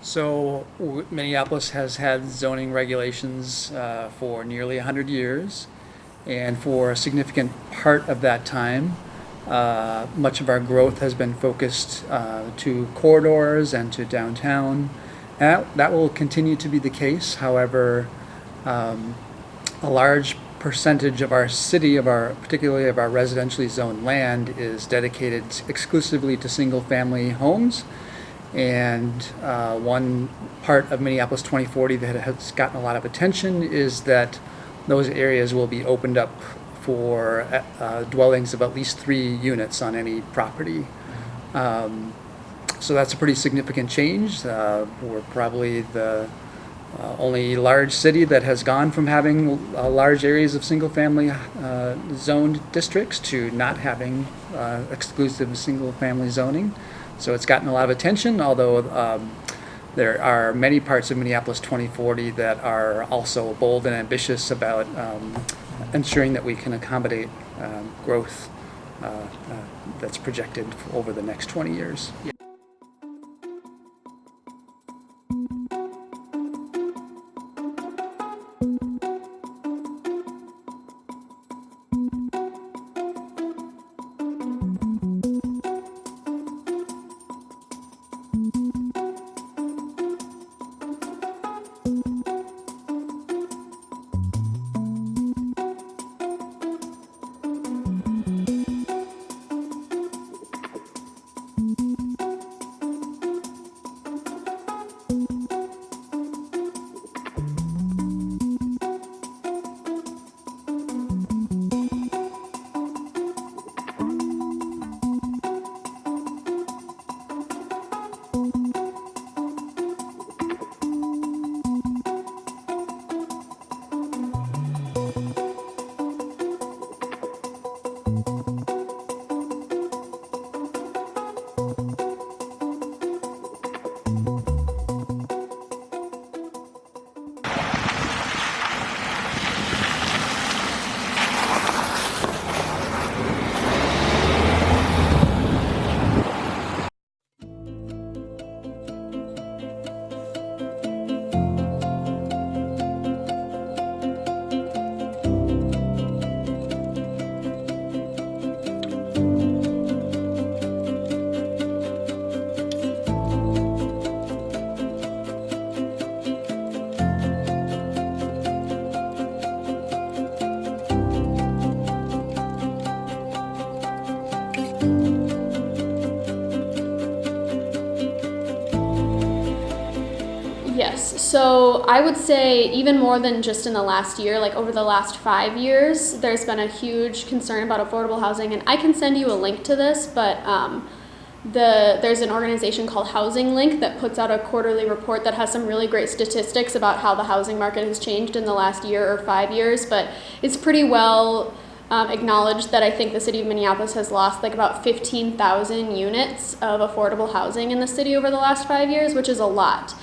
So Minneapolis has had zoning regulations for nearly 100 years, and for a significant part of that time, much of our growth has been focused to corridors and to downtown. That will continue to be the case. However, a large percentage of our city, particularly of our residentially zoned land, is dedicated exclusively to single-family homes. And one part of Minneapolis 2040 that has gotten a lot of attention is that those areas will be opened up for dwellings of at least 3 units on any property. So that's a pretty significant change. We're probably the only large city that has gone from having large areas of single-family zoned districts to not having exclusive single-family zoning. So it's gotten a lot of attention, although there are many parts of Minneapolis 2040 that are also bold and ambitious about ensuring that we can accommodate growth that's projected over the next 20 years. Yes, so I would say even more than just in the last year, like over the last 5 years, there's been a huge concern about affordable housing, and I can send you a link to this, but there's an organization called Housing Link that puts out a quarterly report that has some really great statistics about how the housing market has changed in the last year or 5 years, but it's pretty well acknowledged that I think the city of Minneapolis has lost like about 15,000 units of affordable housing in the city over the last 5 years, which is a lot.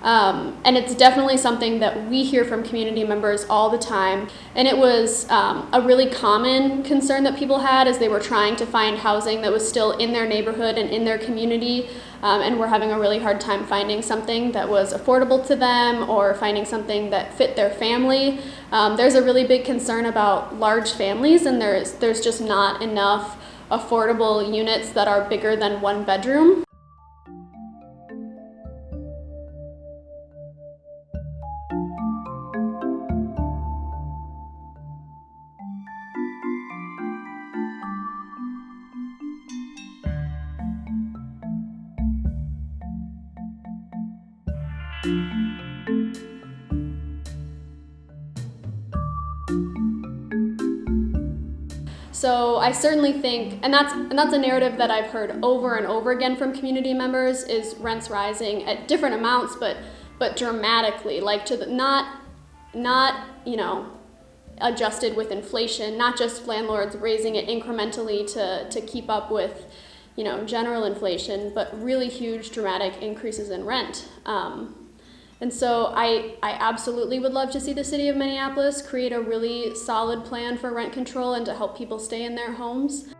And it's definitely something that we hear from community members all the time. And it was a really common concern that people had as they were trying to find housing that was still in their neighborhood and in their community, and were having a really hard time finding something that was affordable to them or finding something that fit their family. There's a really big concern about large families, and there's just not enough affordable units that are bigger than 1 bedroom. So I certainly think, and that's a narrative that I've heard over and over again from community members, is rents rising at different amounts, but dramatically, like to the not adjusted with inflation, not just landlords raising it incrementally to keep up with general inflation, but really huge dramatic increases in rent. And so I absolutely would love to see the city of Minneapolis create a really solid plan for rent control and to help people stay in their homes.